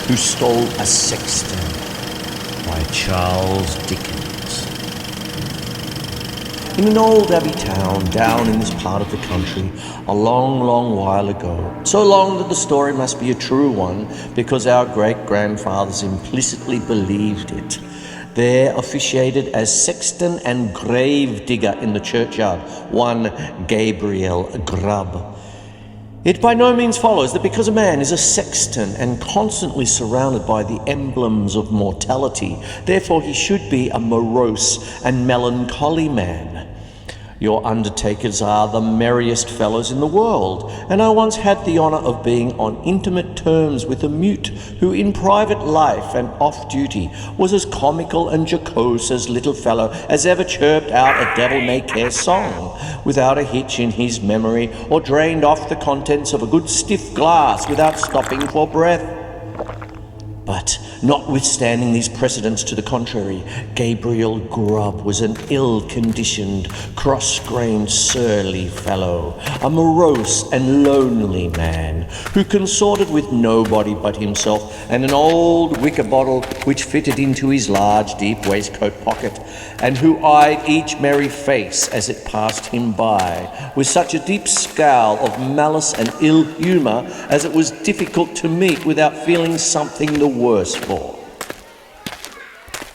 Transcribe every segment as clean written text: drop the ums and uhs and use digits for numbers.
Who Stole a Sexton by Charles Dickens. In an old abbey town down in this part of the country, a long, long while ago, so long that the story must be a true one because our great-grandfathers implicitly believed it, there officiated as sexton and grave digger in the churchyard one Gabriel Grubb. It by no means follows that because a man is a sexton and constantly surrounded by the emblems of mortality, therefore he should be a morose and melancholy man. Your undertakers are the merriest fellows in the world, and I once had the honour of being on intimate terms with a mute who in private life and off-duty was as comical and jocose as little fellow as ever chirped out a devil-may-care song, without a hitch in his memory, or drained off the contents of a good stiff glass without stopping for breath. But notwithstanding these precedents to the contrary, Gabriel Grubb was an ill-conditioned, cross-grained, surly fellow, a morose and lonely man, who consorted with nobody but himself and an old wicker bottle which fitted into his large, deep waistcoat pocket, and who eyed each merry face as it passed him by, with such a deep scowl of malice and ill humour as it was difficult to meet without feeling something the worse for.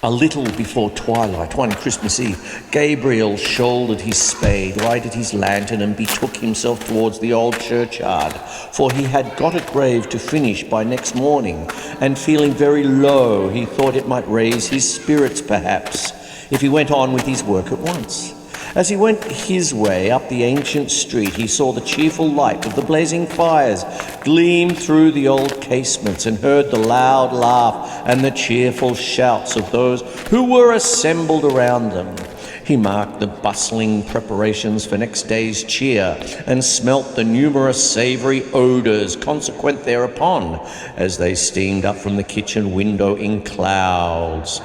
A little before twilight, one Christmas Eve, Gabriel shouldered his spade, lighted his lantern, and betook himself towards the old churchyard, for he had got a grave to finish by next morning, and feeling very low, he thought it might raise his spirits, perhaps, if he went on with his work at once. As he went his way up the ancient street, he saw the cheerful light of the blazing fires gleam through the old casements and heard the loud laugh and the cheerful shouts of those who were assembled around them. He marked the bustling preparations for next day's cheer and smelt the numerous savoury odours consequent thereupon as they steamed up from the kitchen window in clouds.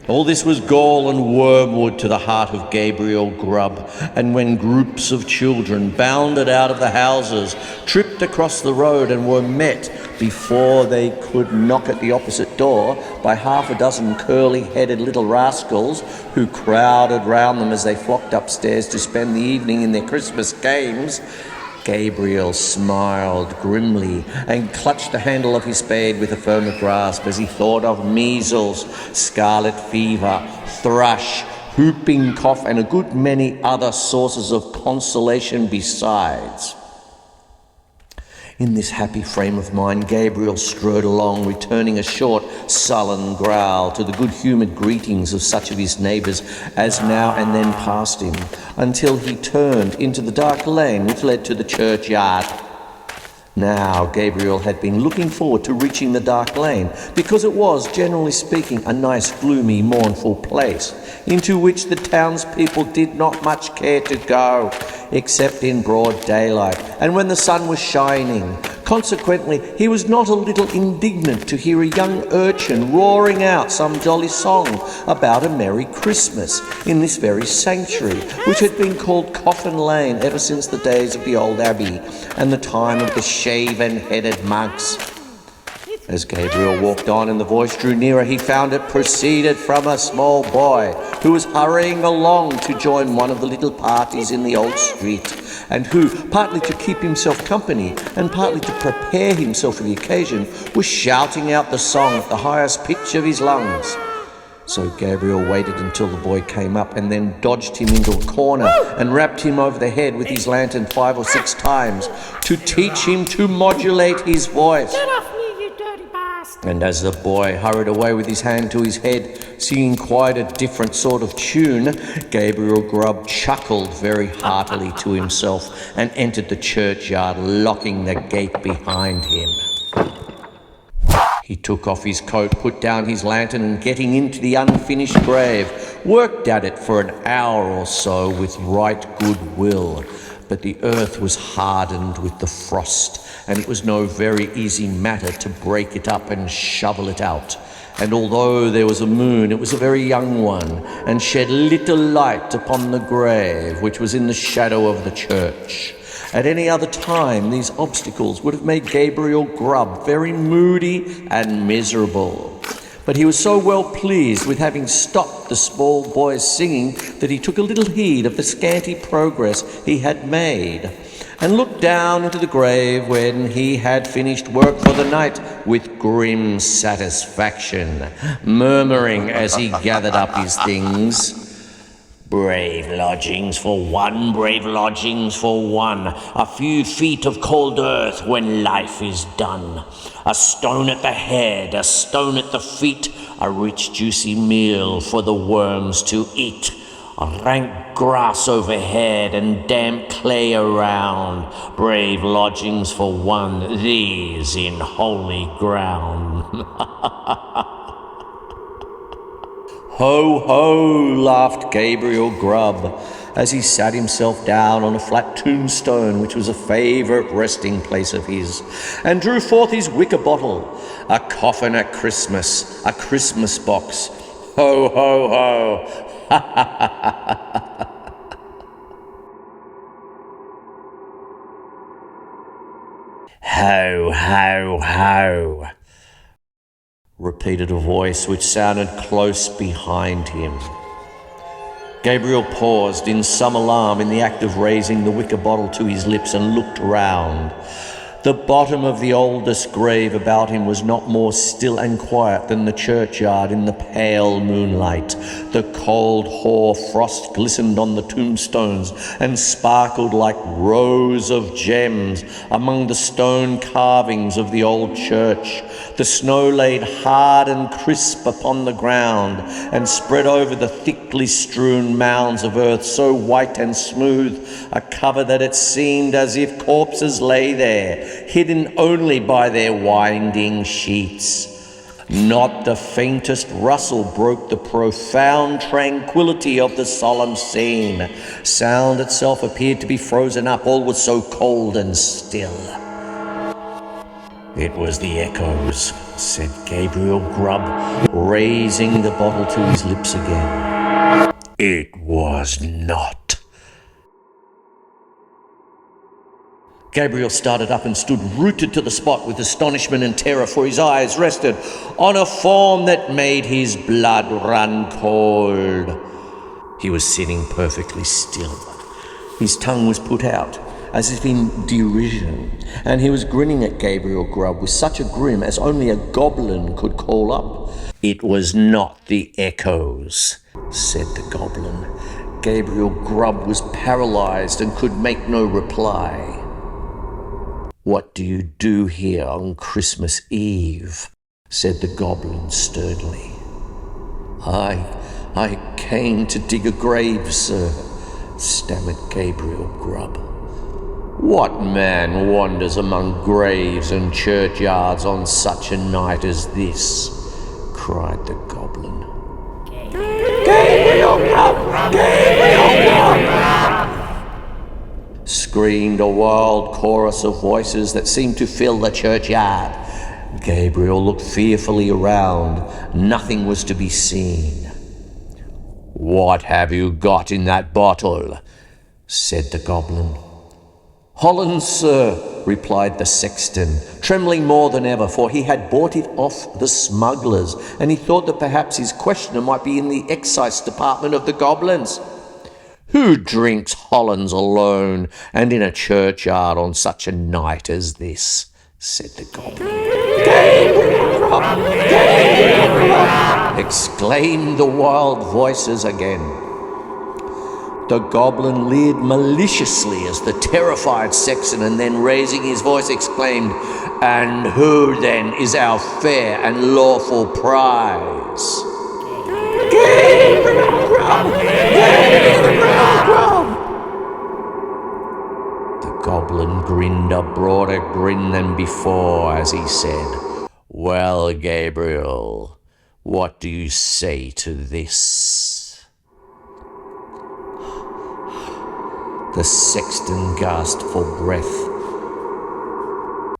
All this was gall and wormwood to the heart of Gabriel Grubb, and when groups of children bounded out of the houses, tripped across the road, and were met before they could knock at the opposite door by half a dozen curly-headed little rascals who crowded round them as they flocked upstairs to spend the evening in their Christmas games, Gabriel smiled grimly and clutched the handle of his spade with a firmer grasp as he thought of measles, scarlet fever, thrush, whooping cough, and a good many other sources of consolation besides. In this happy frame of mind, Gabriel strode along, returning a short, sullen growl to the good-humoured greetings of such of his neighbours as now and then passed him, until he turned into the dark lane which led to the churchyard. Now, Gabriel had been looking forward to reaching the dark lane, because it was, generally speaking, a nice, gloomy, mournful place, into which the townspeople did not much care to go, except in broad daylight, and when the sun was shining. Consequently, he was not a little indignant to hear a young urchin roaring out some jolly song about a Merry Christmas in this very sanctuary, which had been called Coffin Lane ever since the days of the old abbey and the time of the shaven-headed monks. As Gabriel walked on and the voice drew nearer, he found it proceeded from a small boy who was hurrying along to join one of the little parties in the old street, and who, partly to keep himself company and partly to prepare himself for the occasion, was shouting out the song at the highest pitch of his lungs. So Gabriel waited until the boy came up and then dodged him into a corner and rapped him over the head with his lantern 5 or 6 times to teach him to modulate his voice. Get off me, you dirty bastard! And as the boy hurried away with his hand to his head, singing quite a different sort of tune, Gabriel Grubb chuckled very heartily to himself and entered the churchyard, locking the gate behind him. He took off his coat, put down his lantern, and getting into the unfinished grave, worked at it for an hour or so with right good will. But the earth was hardened with the frost, and it was no very easy matter to break it up and shovel it out. And although there was a moon, it was a very young one, and shed little light upon the grave, which was in the shadow of the church. At any other time, these obstacles would have made Gabriel Grubb very moody and miserable. But he was so well pleased with having stopped the small boy's singing that he took a little heed of the scanty progress he had made, and looked down into the grave when he had finished work for the night with grim satisfaction, murmuring as he gathered up his things, "Brave lodgings for one, brave lodgings for one, a few feet of cold earth when life is done, a stone at the head, a stone at the feet, a rich juicy meal for the worms to eat, rank grass overhead and damp clay around, brave lodgings for one, these in holy ground." "Ho, ho," laughed Gabriel Grubb, as he sat himself down on a flat tombstone which was a favourite resting place of his, and drew forth his wicker bottle. "A coffin at Christmas, a Christmas box. Ho, ho, ho. Ha, ha, ha, ha, ha." "Ho, ho, ho," repeated a voice which sounded close behind him. Gabriel paused in some alarm in the act of raising the wicker bottle to his lips and looked round. The bottom of the oldest grave about him was not more still and quiet than the churchyard in the pale moonlight. The cold hoar frost glistened on the tombstones and sparkled like rows of gems among the stone carvings of the old church. The snow laid hard and crisp upon the ground and spread over the thickly strewn mounds of earth, so white and smooth a cover that it seemed as if corpses lay there, hidden only by their winding sheets. Not the faintest rustle broke the profound tranquillity of the solemn scene. Sound itself appeared to be frozen up, all was so cold and still. "It was the echoes," said Gabriel Grubb, raising the bottle to his lips again. "It was not." Gabriel started up and stood rooted to the spot with astonishment and terror, for his eyes rested on a form that made his blood run cold. He was sitting perfectly still. His tongue was put out, as if in derision, and he was grinning at Gabriel Grubb with such a grin as only a goblin could call up. "It was not the echoes," said the goblin. Gabriel Grubb was paralyzed and could make no reply. "What do you do here on Christmas Eve?" said the goblin sternly. I came to dig a grave, sir," stammered Gabriel Grubb. "What man wanders among graves and churchyards on such a night as this?" cried the goblin. "Gabriel Grubb! Gabriel Grubb!" screamed a wild chorus of voices that seemed to fill the churchyard. Gabriel looked fearfully around. Nothing was to be seen. "What have you got in that bottle?" said the goblin. "Hollands, sir," replied the sexton, trembling more than ever, for he had bought it off the smugglers, and he thought that perhaps his questioner might be in the excise department of the goblins. "Who drinks Hollands alone and in a churchyard on such a night as this?" said the goblin. "Gabriel Grubb! Gabriel Grubb!" exclaimed the wild voices again. The goblin leered maliciously as the terrified Sexton, and then raising his voice exclaimed, "And who then is our fair and lawful prize?" "Gabriel Grubb! Gabriel Grubb!" The goblin grinned a broader grin than before as he said, "Well, Gabriel, what do you say to this?" The sexton gasped for breath.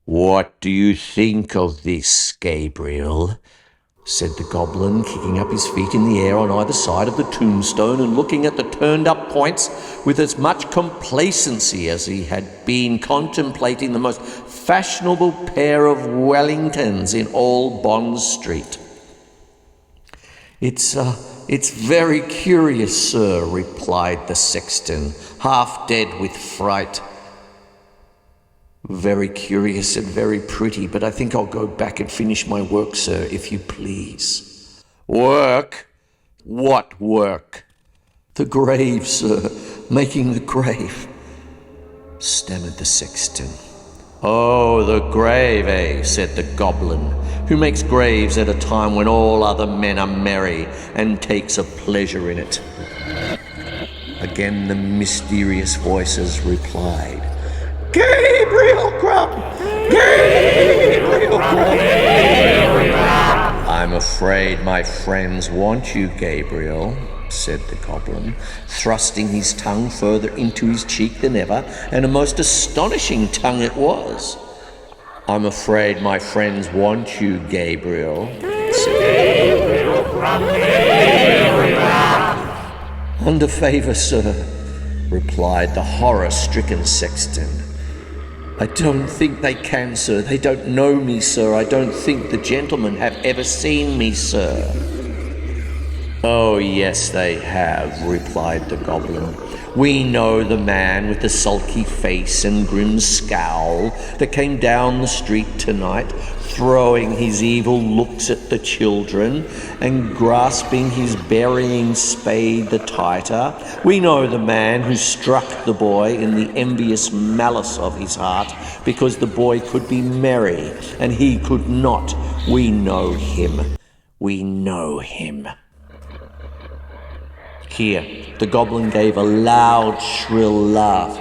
"What do you think of this, Gabriel?" said the goblin, kicking up his feet in the air on either side of the tombstone and looking at the turned-up points with as much complacency as he had been contemplating the most fashionable pair of Wellingtons in all Bond Street. It's very curious, sir," replied the sexton, half dead with fright. "Very curious and very pretty, but I think I'll go back and finish my work, sir, if you please." "Work? What work?" "The grave, sir, making the grave," stammered the sexton. "Oh, the grave, eh?" said the goblin, who makes graves at a time when all other men are merry and takes a pleasure in it. Again the mysterious voices replied, "Gabriel Grubb! Gabriel Grubb! I'm afraid my friends want you, Gabriel," said the goblin, thrusting his tongue further into his cheek than ever, and a most astonishing tongue it was. "I'm afraid my friends want you, Gabriel," said Gabriel Grubb. "Under favour, sir," replied the horror-stricken sexton. "I don't think they can, sir. They don't know me, sir. I don't think the gentlemen have ever seen me, sir." "Oh, yes, they have," replied the goblin. "We know the man with the sulky face and grim scowl that came down the street tonight, throwing his evil looks at the children and grasping his burying spade the tighter. We know the man who struck the boy in the envious malice of his heart because the boy could be merry and he could not. We know him. We know him." Here, the goblin gave a loud, shrill laugh.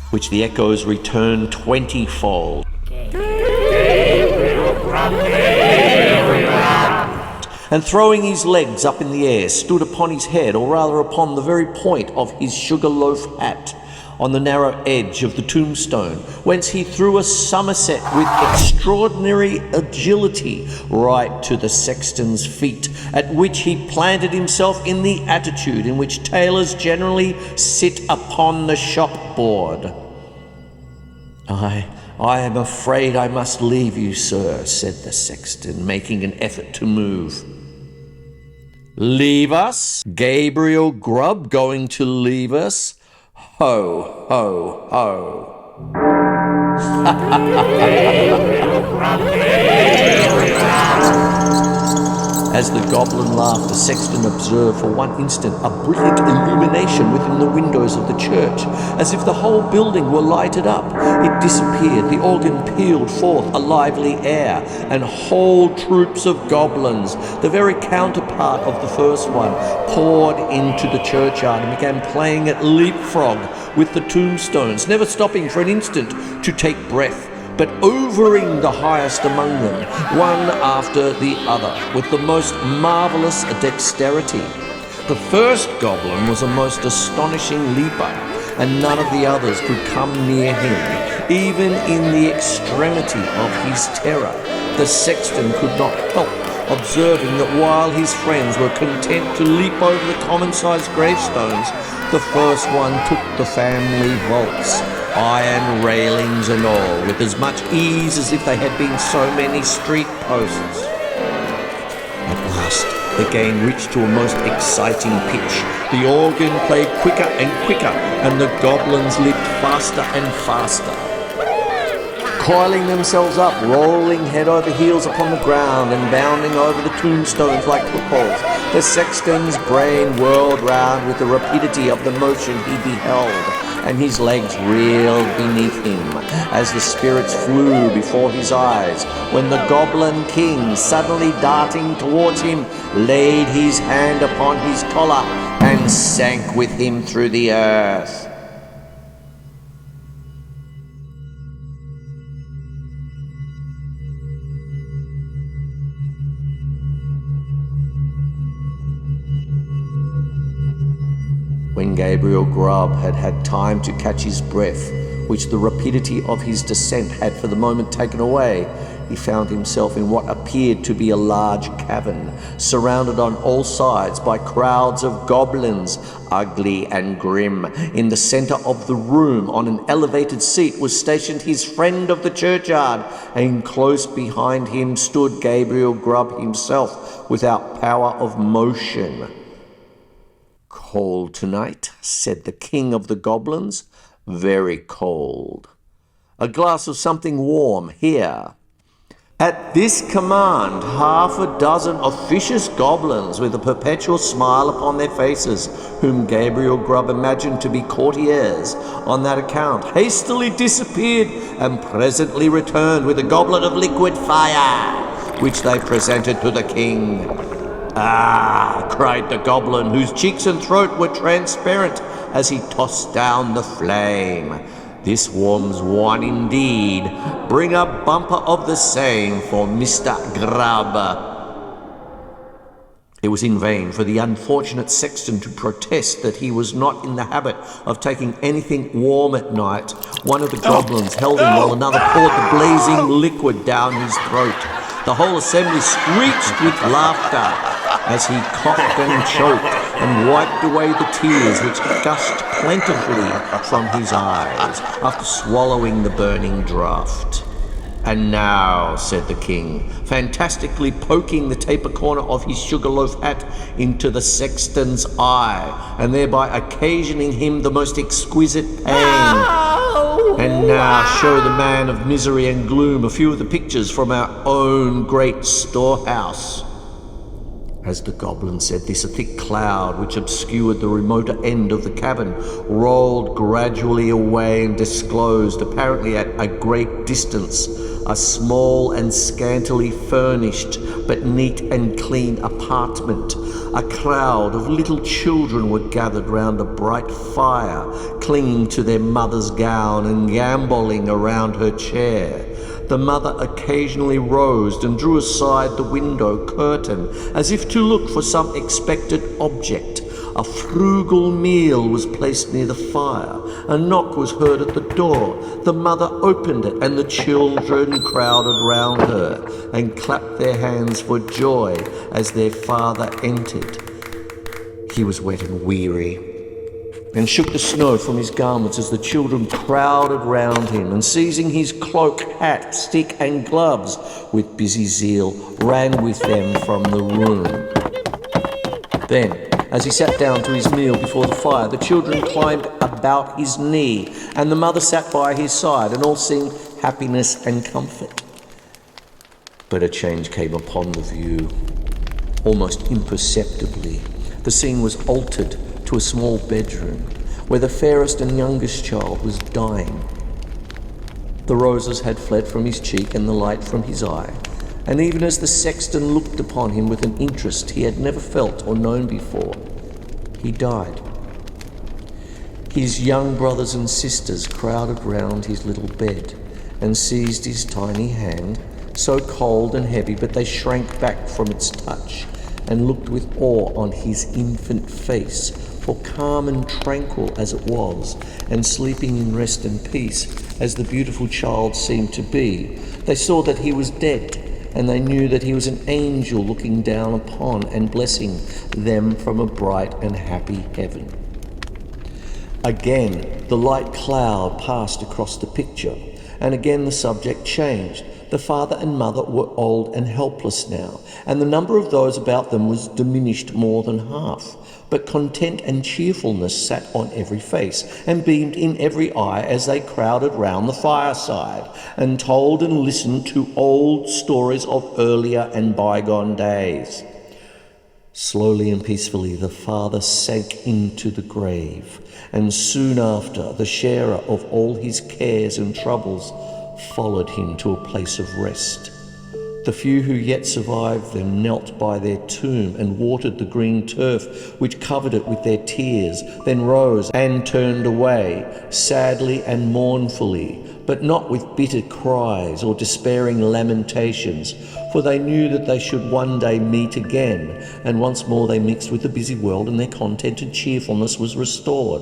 Which the echoes returned 20-fold. And throwing his legs up in the air, stood upon his head, or rather upon the very point of his sugar loaf hat, on the narrow edge of the tombstone, whence he threw a somerset with extraordinary agility right to the sexton's feet, at which he planted himself in the attitude in which tailors generally sit upon the shop-board. I am afraid I must leave you, sir," said the sexton, making an effort to move. "Leave us? Gabriel Grubb going to leave us? Ho, ho, ho." As the goblin laughed, the sexton observed for one instant a brilliant illumination within the windows of the church, as if the whole building were lighted up. It disappeared, the organ pealed forth a lively air, and whole troops of goblins, the very counterpart of the first one, poured into the churchyard and began playing at leapfrog with the tombstones, never stopping for an instant to take breath, but overing the highest among them, one after the other, with the most marvellous dexterity. The first goblin was a most astonishing leaper, and none of the others could come near him. Even in the extremity of his terror, the sexton could not help observing that while his friends were content to leap over the common-sized gravestones, the first one took the family vaults, iron railings and all, with as much ease as if they had been so many street posts. At last, the game reached to a most exciting pitch. The organ played quicker and quicker, and the goblins leaped faster and faster, coiling themselves up, rolling head over heels upon the ground and bounding over the tombstones like footballs. The sexton's brain whirled round with the rapidity of the motion he beheld, and his legs reeled beneath him as the spirits flew before his eyes, when the goblin king, suddenly darting towards him, laid his hand upon his collar and sank with him through the earth. When Gabriel Grubb had had time to catch his breath, which the rapidity of his descent had for the moment taken away, he found himself in what appeared to be a large cavern, surrounded on all sides by crowds of goblins, ugly and grim. In the centre of the room, on an elevated seat, was stationed his friend of the churchyard, and close behind him stood Gabriel Grubb himself, without power of motion. "Cold tonight," said the king of the goblins. "Very cold. A glass of something warm, here." At this command, half a dozen officious goblins, with a perpetual smile upon their faces, whom Gabriel Grubb imagined to be courtiers on that account, hastily disappeared and presently returned with a goblet of liquid fire, which they presented to the king. "Ah!" cried the goblin, whose cheeks and throat were transparent as he tossed down the flame. "This warms one indeed. Bring a bumper of the same for Mr. Grubb." It was in vain for the unfortunate Sexton to protest that he was not in the habit of taking anything warm at night. One of the goblins held him while another poured the blazing liquid down his throat. The whole assembly screeched with laughter as he coughed and choked and wiped away the tears which gushed plentifully from his eyes after swallowing the burning draught. "And now," said the king, fantastically poking the taper corner of his sugarloaf hat into the sexton's eye, and thereby occasioning him the most exquisite pain. "And now show the man of misery and gloom a few of the pictures from our own great storehouse." As the goblin said this, a thick cloud which obscured the remoter end of the cavern rolled gradually away and disclosed, apparently at a great distance, a small and scantily furnished but neat and clean apartment. A crowd of little children were gathered round a bright fire, clinging to their mother's gown and gambolling around her chair. The mother occasionally rose and drew aside the window curtain as if to look for some expected object. A frugal meal was placed near the fire. A knock was heard at the door. The mother opened it, and the children crowded round her and clapped their hands for joy as their father entered. He was wet and weary, and shook the snow from his garments as the children crowded round him, and seizing his cloak, hat, stick and gloves with busy zeal, ran with them from the room. Then, as he sat down to his meal before the fire, the children climbed about his knee, and the mother sat by his side, and all seemed happiness and comfort. But a change came upon the view. Almost imperceptibly, the scene was altered to a small bedroom where the fairest and youngest child was dying. The roses had fled from his cheek and the light from his eye, and even as the sexton looked upon him with an interest he had never felt or known before, he died. His young brothers and sisters crowded round his little bed and seized his tiny hand, so cold and heavy, but they shrank back from its touch and looked with awe on his infant face, for calm and tranquil as it was, and sleeping in rest and peace, as the beautiful child seemed to be, they saw that he was dead, and they knew that he was an angel looking down upon and blessing them from a bright and happy heaven. Again, the light cloud passed across the picture, and again the subject changed. The father and mother were old and helpless now, and the number of those about them was diminished more than half. But content and cheerfulness sat on every face, and beamed in every eye as they crowded round the fireside, and told and listened to old stories of earlier and bygone days. Slowly and peacefully the father sank into the grave, and soon after the sharer of all his cares and troubles followed him to a place of rest. The few who yet survived them knelt by their tomb and watered the green turf which covered it with their tears, then rose and turned away, sadly and mournfully, but not with bitter cries or despairing lamentations, for they knew that they should one day meet again, and once more they mixed with the busy world, and their content and cheerfulness was restored.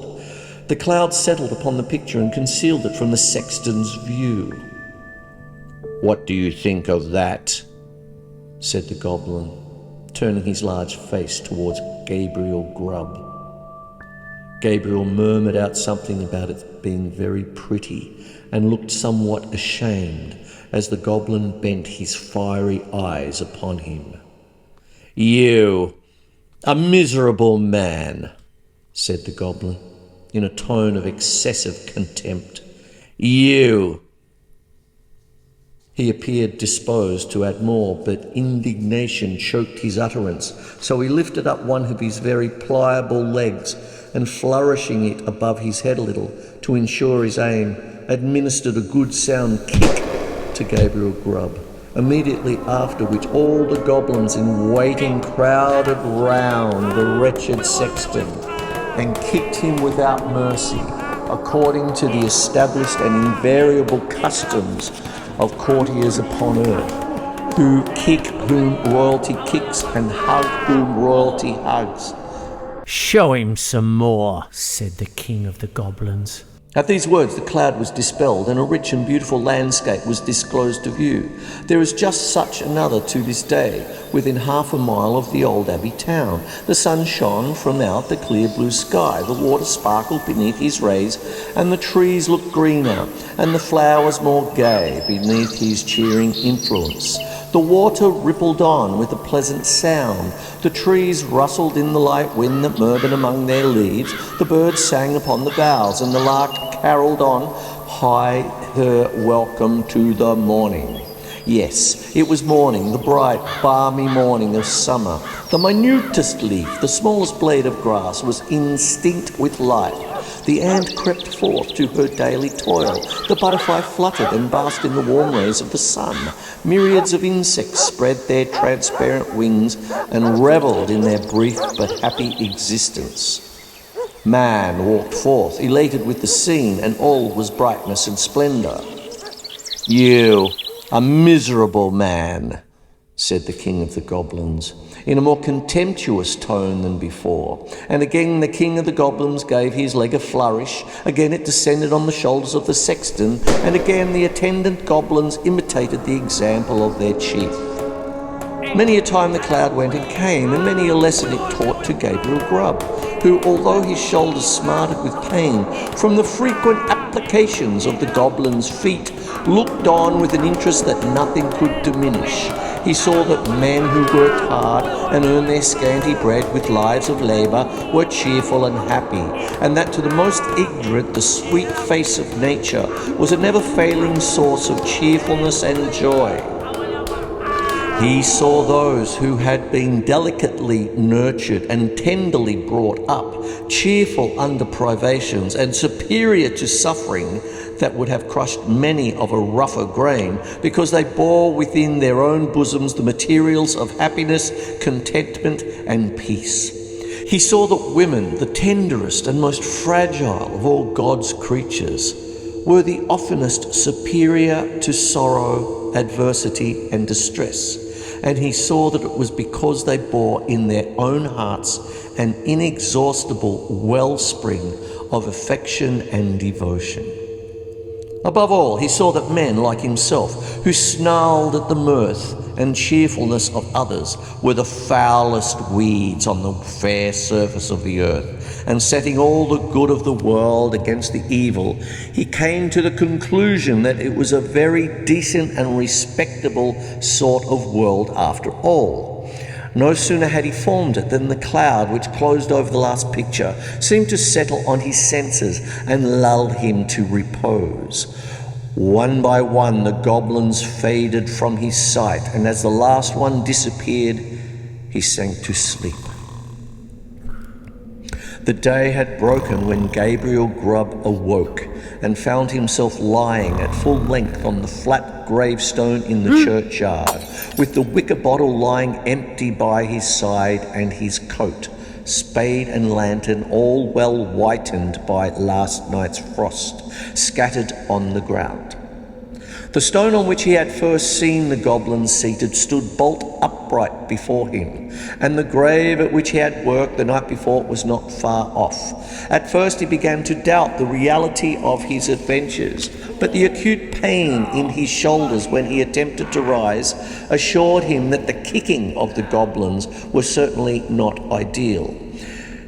The cloud settled upon the picture and concealed it from the sexton's view. "What do you think of that?" said the goblin, turning his large face towards Gabriel Grubb. Gabriel murmured out something about it being very pretty and looked somewhat ashamed as the goblin bent his fiery eyes upon him. "You, a miserable man," said the goblin, in a tone of excessive contempt. "You." He appeared disposed to add more, but indignation choked his utterance, so he lifted up one of his very pliable legs and, flourishing it above his head a little to ensure his aim, administered a good sound kick to Gabriel Grubb, immediately after which all the goblins in waiting crowded round the wretched sexton and kicked him without mercy, according to the established and invariable customs of courtiers upon earth, who kick whom royalty kicks and hug whom royalty hugs. "Show him some more," said the king of the goblins. At these words the cloud was dispelled and a rich and beautiful landscape was disclosed to view. There is just such another to this day, within half a mile of the old abbey town. The sun shone from out the clear blue sky, the water sparkled beneath his rays, and the trees looked greener, and the flowers more gay beneath his cheering influence. The water rippled on with a pleasant sound. The trees rustled in the light wind that murmured among their leaves. The birds sang upon the boughs, and the lark carolled on high her welcome to the morning. Yes, it was morning, the bright, balmy morning of summer. The minutest leaf, the smallest blade of grass, was instinct with life. The ant crept forth to her daily toil. The butterfly fluttered and basked in the warm rays of the sun. Myriads of insects spread their transparent wings and revelled in their brief but happy existence. Man walked forth, elated with the scene, and all was brightness and splendour. "You, a miserable man," said the king of the goblins, in a more contemptuous tone than before. And again the king of the goblins gave his leg a flourish. Again it descended on the shoulders of the sexton, and again the attendant goblins imitated the example of their chief. Many a time the cloud went and came, and many a lesson it taught to Gabriel Grubb, who, although his shoulders smarted with pain from the frequent applications of the goblin's feet, looked on with an interest that nothing could diminish. He saw that men who worked hard and earned their scanty bread with lives of labour were cheerful and happy, and that to the most ignorant the sweet face of nature was a never-failing source of cheerfulness and joy. He saw those who had been delicately nurtured and tenderly brought up, cheerful under privations and superior to suffering that would have crushed many of a rougher grain, because they bore within their own bosoms the materials of happiness, contentment, and peace. He saw that women, the tenderest and most fragile of all God's creatures, were the oftenest superior to sorrow, adversity, and distress. And he saw that it was because they bore in their own hearts an inexhaustible wellspring of affection and devotion. Above all, he saw that men like himself, who snarled at the mirth and cheerfulness of others, were the foulest weeds on the fair surface of the earth, and setting all the good of the world against the evil, he came to the conclusion that it was a very decent and respectable sort of world after all. No sooner had he formed it than the cloud which closed over the last picture seemed to settle on his senses and lull him to repose. One by one the goblins faded from his sight, and as the last one disappeared, he sank to sleep. The day had broken when Gabriel Grubb awoke and found himself lying at full length on the flat gravestone in the churchyard, with the wicker bottle lying empty by his side and his coat, spade and lantern, all well whitened by last night's frost, scattered on the ground. The stone on which he had first seen the goblins seated stood bolt upright before him, and the grave at which he had worked the night before was not far off. At first he began to doubt the reality of his adventures, but the acute pain in his shoulders when he attempted to rise assured him that the kicking of the goblins was certainly not ideal.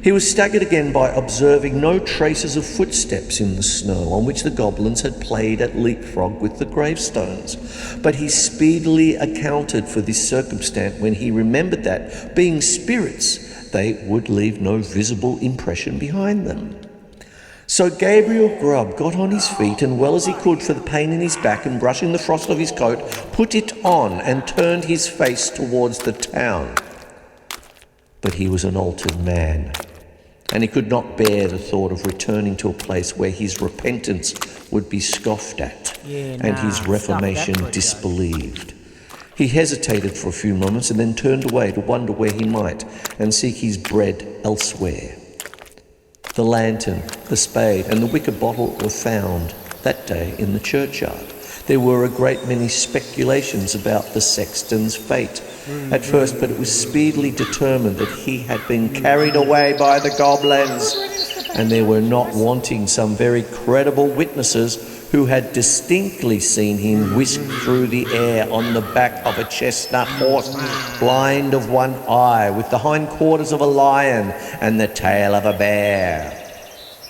He was staggered again by observing no traces of footsteps in the snow on which the goblins had played at leapfrog with the gravestones. But he speedily accounted for this circumstance when he remembered that, being spirits, they would leave no visible impression behind them. So Gabriel Grubb got on his feet, and well as he could for the pain in his back and brushing the frost off his coat, put it on and turned his face towards the town. But he was an altered man, and he could not bear the thought of returning to a place where his repentance would be scoffed at and his reformation disbelieved. He hesitated for a few moments and then turned away to wonder where he might and seek his bread elsewhere. The lantern, the spade, and the wicker bottle were found that day in the churchyard. There were a great many speculations about the sexton's fate at first, but it was speedily determined that he had been carried away by the goblins, and there were not wanting some very credible witnesses who had distinctly seen him whisk through the air on the back of a chestnut horse, blind of one eye, with the hindquarters of a lion and the tail of a bear.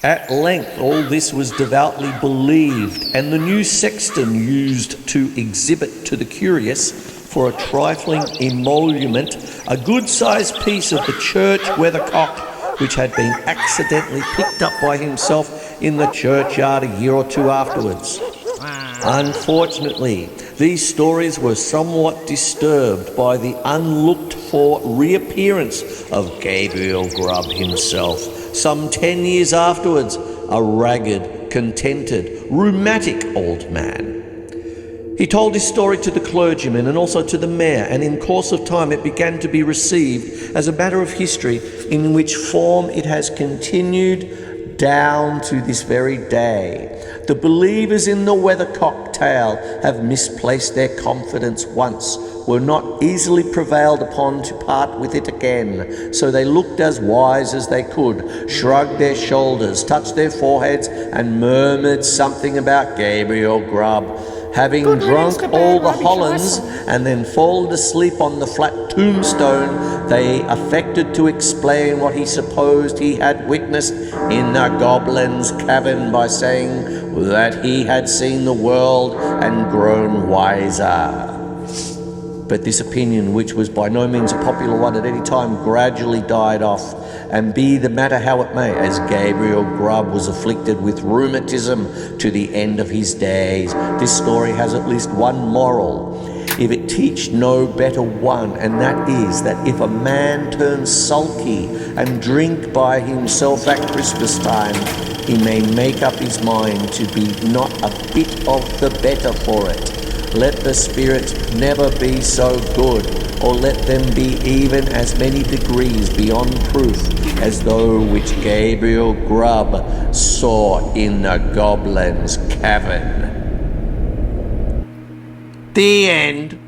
At length all this was devoutly believed, and the new sexton used to exhibit to the curious, for a trifling emolument, a good-sized piece of the church weathercock, which had been accidentally picked up by himself in the churchyard a year or two afterwards. Unfortunately, these stories were somewhat disturbed by the unlooked-for reappearance of Gabriel Grubb himself, some 10 years afterwards, a ragged, contented, rheumatic old man. He told his story to the clergyman and also to the mayor, and in course of time it began to be received as a matter of history, in which form it has continued down to this very day. The believers in the weathercock tale have misplaced their confidence once, were not easily prevailed upon to part with it again, so they looked as wise as they could, shrugged their shoulders, touched their foreheads, and murmured something about Gabriel Grubb having drunk all the Hollands and then fallen asleep on the flat tombstone. They affected to explain what he supposed he had witnessed in the Goblins' cavern by saying that he had seen the world and grown wiser. But this opinion, which was by no means a popular one at any time, gradually died off, and be the matter how it may, as Gabriel Grubb was afflicted with rheumatism to the end of his days, this story has at least one moral, if it teach no better one, and that is that if a man turns sulky and drink by himself at Christmas time, he may make up his mind to be not a bit of the better for it. Let the spirits never be so good, or let them be even as many degrees beyond proof as those which Gabriel Grubb saw in the Goblins' cavern. The end.